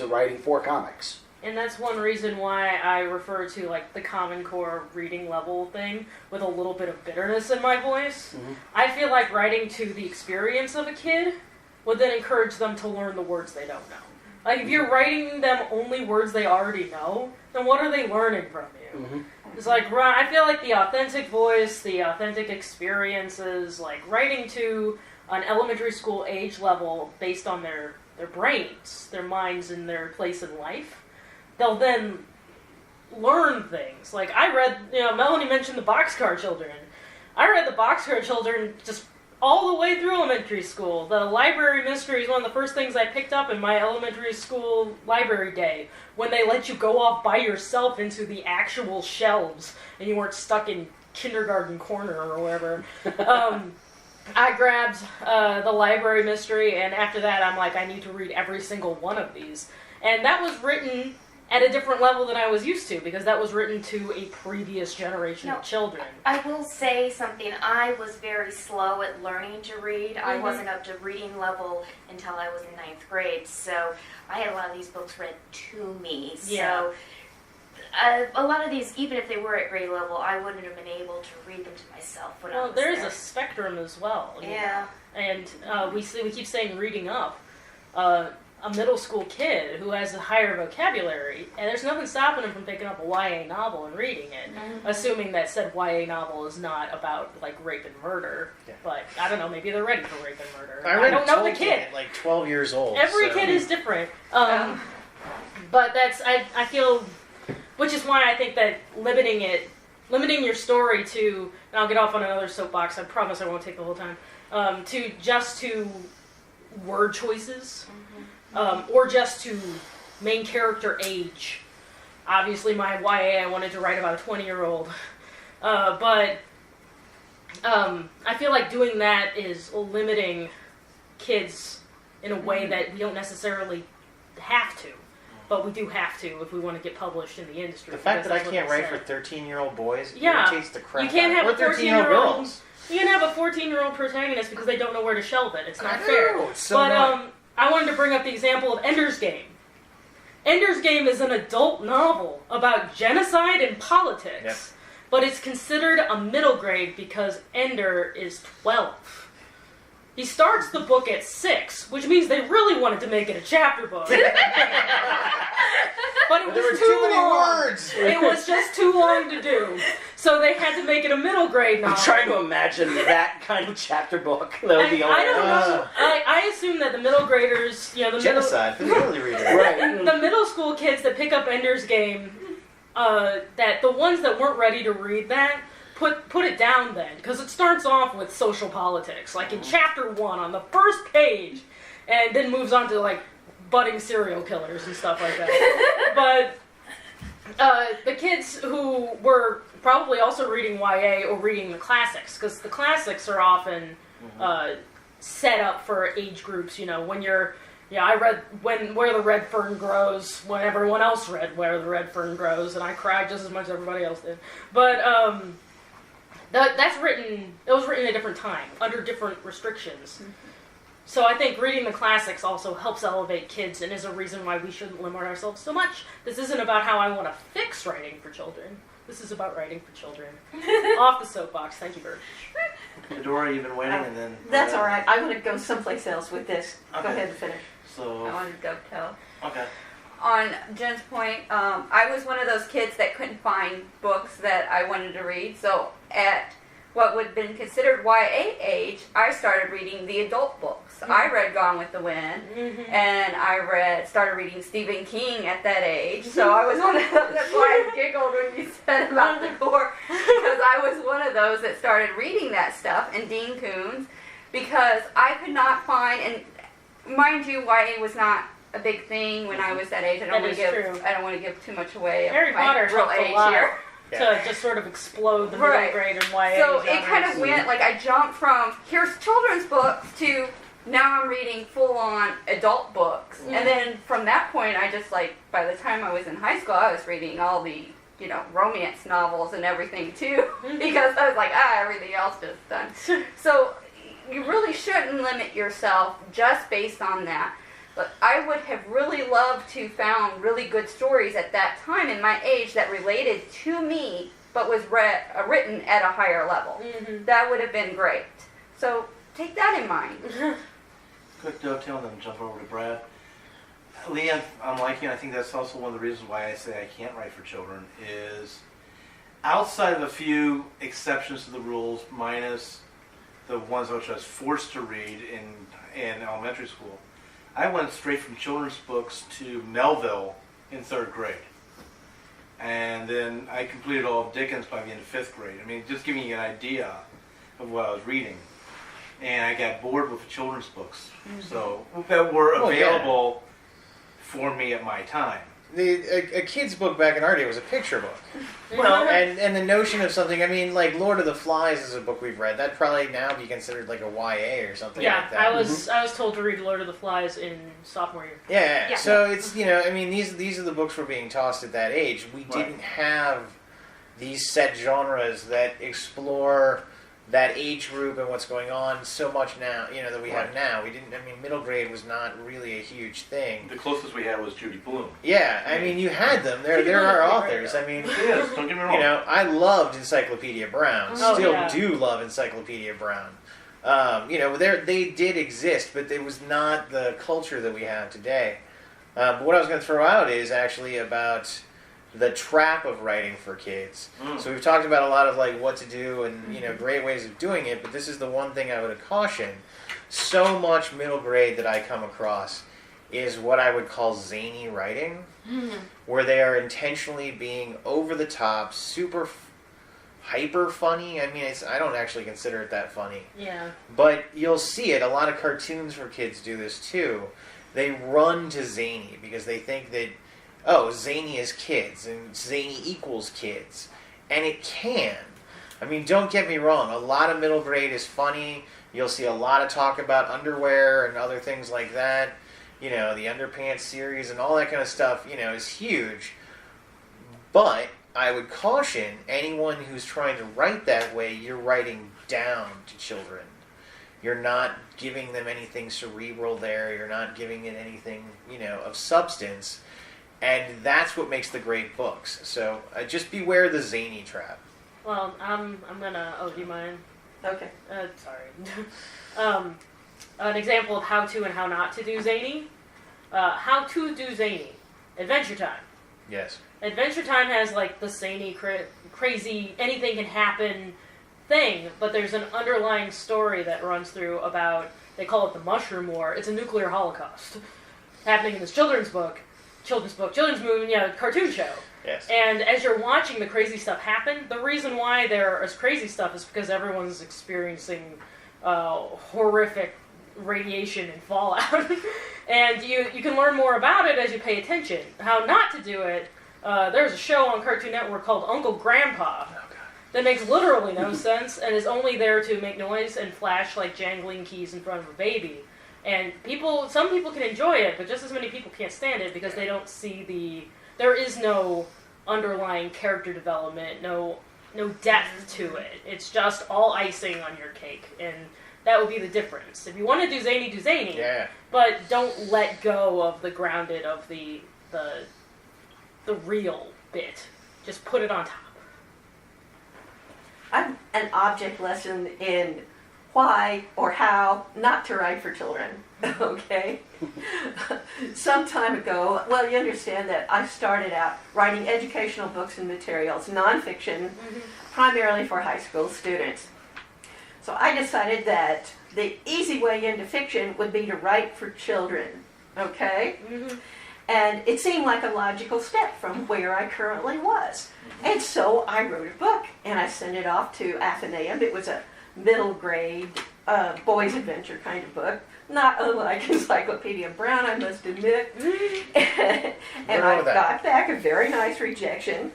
writing for comics. And that's one reason why I refer to like the Common Core reading level thing with a little bit of bitterness in my voice. Mm-hmm. I feel like writing to the experience of a kid would then encourage them to learn the words they don't know. Like if you're writing them only words they already know, then what are they learning from you? Mm-hmm. It's like, I feel like the authentic voice, the authentic experiences, like writing to an elementary school age level based on their brains, their minds, and their place in life, they'll then learn things. Like I read, Melanie mentioned the Boxcar Children. I read the Boxcar Children just all the way through elementary school. The library mystery is one of the first things I picked up in my elementary school library day, when they let you go off by yourself into the actual shelves and you weren't stuck in kindergarten corner or wherever. I grabbed the library mystery, and after that I'm like, I need to read every single one of these. And that was written at a different level than I was used to, because that was written to a previous generation of children. I will say something. I was very slow at learning to read. I wasn't up to reading level until I was in 9th grade, so I had a lot of these books read to me. So a lot of these, even if they were at grade level, I wouldn't have been able to read them to myself when I was there's there. a spectrum as well. Yeah. And we keep saying reading up. A middle school kid who has a higher vocabulary, and there's nothing stopping him from picking up a YA novel and reading it, assuming that said YA novel is not about like rape and murder. Yeah. But I don't know, maybe they're ready for rape and murder. I don't know the kid. At like 12 years old. Every kid is different. But that's I feel, which is why I think that limiting your story to, and I'll get off on another soapbox. I promise I won't take the whole time. To word choices. Or just to main character age. Obviously, my YA, I wanted to write about a 20-year-old. But I feel like doing that is limiting kids in a way that we don't necessarily have to. But we do have to if we want to get published in the industry. The fact that I can't write for 13-year-old boys irritates the crap you can't out of have me. a 13-year-old. You can have a 14-year-old protagonist because they don't know where to shelve it. It's not fair. It's so annoying. I wanted to bring up the example of Ender's Game. Ender's Game is an adult novel about genocide and politics, but it's considered a middle grade because Ender is 12. He starts the book at 6, which means they really wanted to make it a chapter book. But it was too long. Words. It was just too long to do. So they had to make it a middle grade novel. I'm trying to imagine that kind of chapter book. That would be I don't know. I assume that the middle graders, Genocide for the early reader. Right. The middle school kids that pick up Ender's Game, that the ones that weren't ready to read that, put it down then, because it starts off with social politics, like in chapter 1 on the first page, and then moves on to like budding serial killers and stuff like that. But the kids who were probably also reading YA or reading the classics, because the classics are often set up for age groups. When you're, I read Where the Red Fern Grows when everyone else read Where the Red Fern Grows, and I cried just as much as everybody else did. But it was written at a different time, under different restrictions. So I think reading the classics also helps elevate kids and is a reason why we shouldn't limit ourselves so much. This isn't about how I want to fix writing for children. This is about writing for children. Off the soapbox. Thank you very much. Dora, you've been waiting, and then That's all right. I want to go someplace else with this. Go Okay. ahead and finish. I So wanted to dovetail. okay. On Jen's point, I was one of those kids that couldn't find books that I wanted to read. So at what would have been considered YA age, I started reading the adult books. I read Gone with the Wind, and I started reading Stephen King at that age. So I was one of those. That's why I giggled when you said about the gore, because I was one of those that started reading that stuff, and Dean Koontz, because I could not find, and mind you, YA was not a big thing when I was that age. I don't want to give too much away. Harry of my Potter real helped a age lot here. to just sort of explode the middle Right. grade and YA So it kind genres. of went, like I jumped from here's children's books to now I'm reading full on adult books. And then from that point I just like, by the time I was in high school I was reading all the, romance novels and everything too. Because I was like, everything else is done. So you really shouldn't limit yourself just based on that. But I would have really loved to found really good stories at that time in my age that related to me, but was written at a higher level. That would have been great. So take that in mind. Quick dovetail, and then jump over to Brad. Leanne, I'm liking. I think that's also one of the reasons why I say I can't write for children is outside of a few exceptions to the rules, minus the ones which I was forced to read in elementary school. I went straight from children's books to Melville in 3rd grade. And then I completed all of Dickens by the end of 5th grade. I mean, just giving you an idea of what I was reading. And I got bored with the children's books. So that were available for me at my time. A kid's book back in our day was a picture book. Well, and the notion of something, I mean, like Lord of the Flies is a book we've read. That'd probably now be considered like a YA or something like that. I was told to read Lord of the Flies in sophomore year. Yeah. So it's, I mean, these are the books we're being tossed at that age. We didn't have these set genres that explore that age group and what's going on so much now, that we have now. We didn't, I mean, middle grade was not really a huge thing. The closest we had was Judy Blume. Yeah, I mean, you had them. There are authors. I mean, Yes, don't get me wrong. I loved Encyclopedia Brown. Oh, Still yeah. do love Encyclopedia Brown. They did exist, but it was not the culture that we have today. But what I was going to throw out is actually about the trap of writing for kids. So we've talked about a lot of like what to do and great ways of doing it, but this is the one thing I would caution. So much middle grade that I come across is what I would call zany writing, where they are intentionally being over the top, super hyper funny. I mean, I don't actually consider it that funny. Yeah. But you'll see it. A lot of cartoons for kids do this too. They run to zany because they think that, zany is kids, and zany equals kids. And it can. I mean, don't get me wrong. A lot of middle grade is funny. You'll see a lot of talk about underwear and other things like that. The Underpants series and all that kind of stuff, is huge. But I would caution anyone who's trying to write that way, you're writing down to children. You're not giving them anything cerebral there. You're not giving it anything, of substance. And that's what makes the great books. So just beware the zany trap. Well, I'm gonna. Oh, do you mind? Okay. Sorry. An example of how to and how not to do zany. How to do zany. Adventure Time. Yes. Adventure Time has like the zany, crazy, anything can happen thing, but there's an underlying story that runs through about, they call it the Mushroom War. It's a nuclear holocaust happening in this children's movie, cartoon show. Yes. And as you're watching the crazy stuff happen, the reason why there is crazy stuff is because everyone's experiencing horrific radiation and fallout. And you can learn more about it as you pay attention. How not to do it, there's a show on Cartoon Network called Uncle Grandpa that makes literally no sense and is only there to make noise and flash like jangling keys in front of a baby. And some people can enjoy it, but just as many people can't stand it because they don't see there is no underlying character development, no depth to it. It's just all icing on your cake, and that would be the difference. If you want to do zany, do zany. Yeah. But don't let go of the grounded of the real bit. Just put it on top. an object lesson in why or how not to write for children. Okay? Some time ago, well, you understand that I started out writing educational books and materials, nonfiction, primarily for high school students. So I decided that the easy way into fiction would be to write for children. Okay? And it seemed like a logical step from where I currently was. And so I wrote a book, and I sent it off to Athenaeum. It was a middle grade boys' adventure kind of book, not unlike Encyclopedia Brown, I must admit. And I got back a very nice rejection.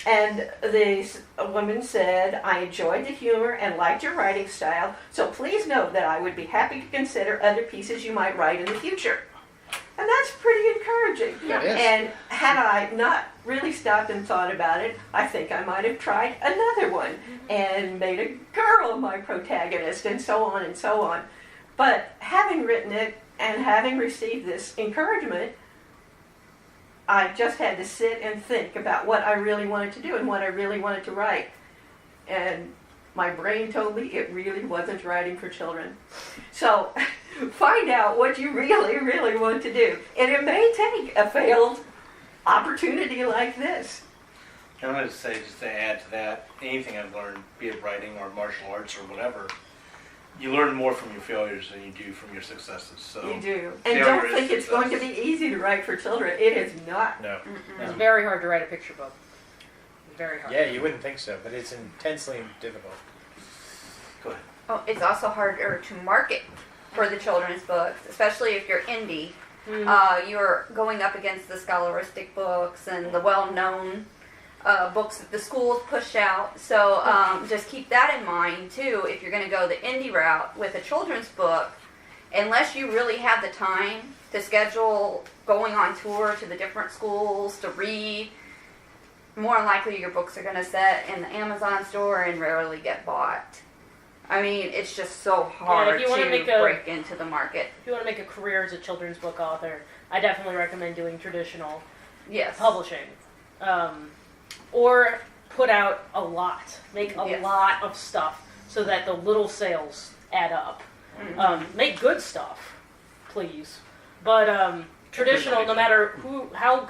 And this woman said, I enjoyed the humor and liked your writing style, so please note that I would be happy to consider other pieces you might write in the future. And that's pretty encouraging. That is. And had I not really stopped and thought about it, I think I might have tried another one and made a girl my protagonist and so on and so on. But having written it and having received this encouragement, I just had to sit and think about what I really wanted to do and what I really wanted to write. And my brain told me it really wasn't writing for children. So find out what you really, really want to do. And it may take a failed opportunity like this. And I'm going to say, just to add to that, anything I've learned, be it writing or martial arts or whatever, you learn more from your failures than you do from your successes. So You do. And failure don't is think it's going to success. be easy to write for children. It is not. No. It's very hard to write a picture book. Very hard. Yeah, you wouldn't think so, but it's intensely difficult. Go ahead. Oh, it's also harder to market for the children's books, especially if you're indie. You're going up against the scholaristic books and the well-known books that the schools push out. So just keep that in mind, too, if you're going to go the indie route with a children's book. Unless you really have the time to schedule going on tour to the different schools to read, more than likely your books are going to sit in the Amazon store and rarely get bought. I mean, it's just so hard if you wanna to break into the market. If you want to make a career as a children's book author, I definitely recommend doing traditional Yes. publishing. Or put out a lot. Make a Yes. lot of stuff so that the little sales add up. Make good stuff, please. But traditional, no matter how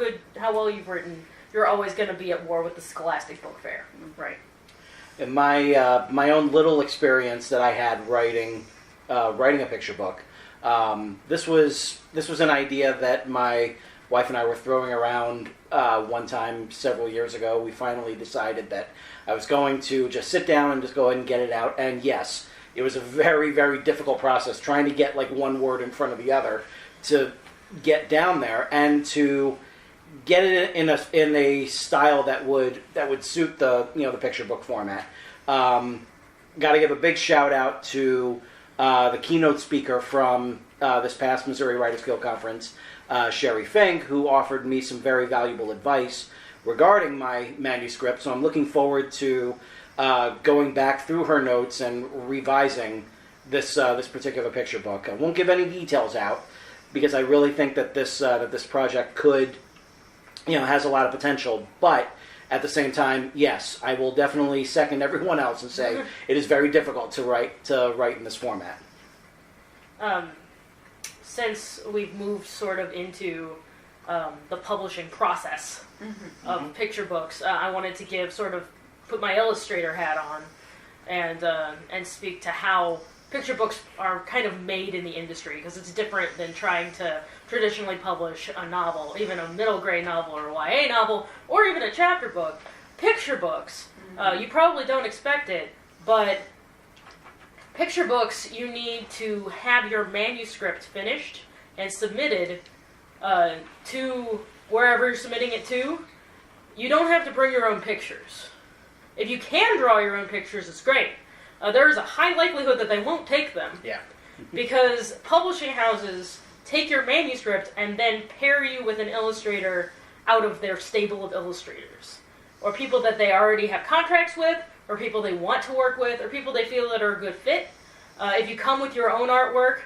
well you've written, you're always going to be at war with the Scholastic Book Fair. Right. In my own little experience that I had writing a picture book, this was an idea that my wife and I were throwing around one time several years ago. We finally decided that I was going to just sit down and just go ahead and get it out. And yes, it was a very, very difficult process trying to get like one word in front of the other to get down there and to get it in a style that would suit the the picture book format. Got to give a big shout out to the keynote speaker from this past Missouri Writers Guild conference, Sherry Fink, who offered me some very valuable advice regarding my manuscript. So I'm looking forward to going back through her notes and revising this particular picture book. I won't give any details out because I really think that this project could, has a lot of potential. But at the same time, yes, I will definitely second everyone else and say it is very difficult to write in this format. Since we've moved sort of into the publishing process of picture books, I wanted to put my illustrator hat on and speak to how picture books are kind of made in the industry, because it's different than trying to traditionally publish a novel, even a middle grade novel or a YA novel, or even a chapter book. Picture books, you probably don't expect it, but picture books, you need to have your manuscript finished and submitted to wherever you're submitting it to. You don't have to bring your own pictures. If you can draw your own pictures, it's great. There is a high likelihood that they won't take them. Yeah. Because publishing houses take your manuscript and then pair you with an illustrator out of their stable of illustrators. Or people that they already have contracts with, or people they want to work with, or people they feel that are a good fit. If you come with your own artwork,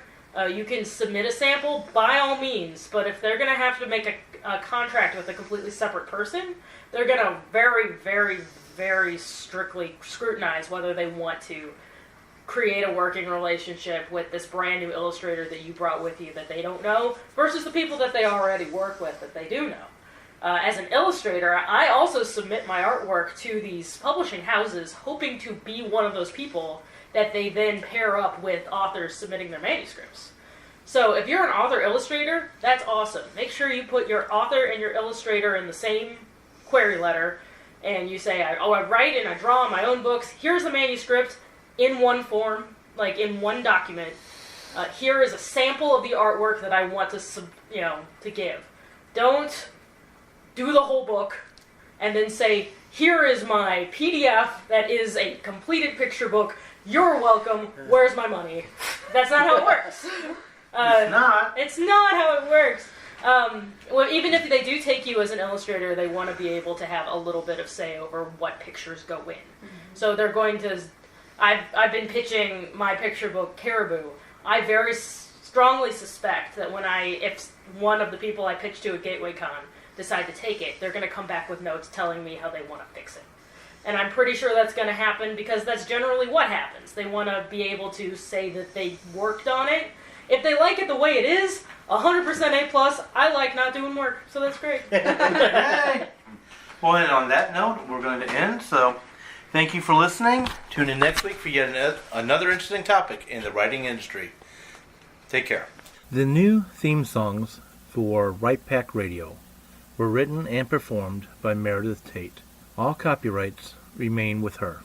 you can submit a sample, by all means. But if they're going to have to make a contract with a completely separate person, they're going to very, very, very strictly scrutinize whether they want to create a working relationship with this brand new illustrator that you brought with you that they don't know versus the people that they already work with that they do know. As an illustrator, I also submit my artwork to these publishing houses hoping to be one of those people that they then pair up with authors submitting their manuscripts. So if you're an author-illustrator, that's awesome. Make sure you put your author and your illustrator in the same query letter, and you say, I write and I draw my own books. Here's the manuscript in one form, like in one document. Here is a sample of the artwork that I want to give. Don't do the whole book and then say, here is my PDF that is a completed picture book. You're welcome. Where's my money? That's not how it works. It's not. It's not how it works. Well, even if they do take you as an illustrator, they want to be able to have a little bit of say over what pictures go in. Mm-hmm. So they're going to... I've been pitching my picture book, Caribou. I very strongly suspect that if one of the people I pitch to at Gateway Con decide to take it, they're going to come back with notes telling me how they want to fix it. And I'm pretty sure that's going to happen because that's generally what happens. They want to be able to say that they worked on it. If they like it the way it is, 100% A+, I like not doing work, so that's great. Well, and on that note, we're going to end, so thank you for listening. Tune in next week for yet another interesting topic in the writing industry. Take care. The new theme songs for Right Pack Radio were written and performed by Meredith Tate. All copyrights remain with her.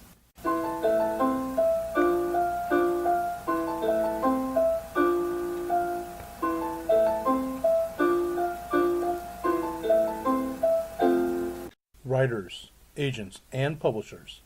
Writers, agents, and publishers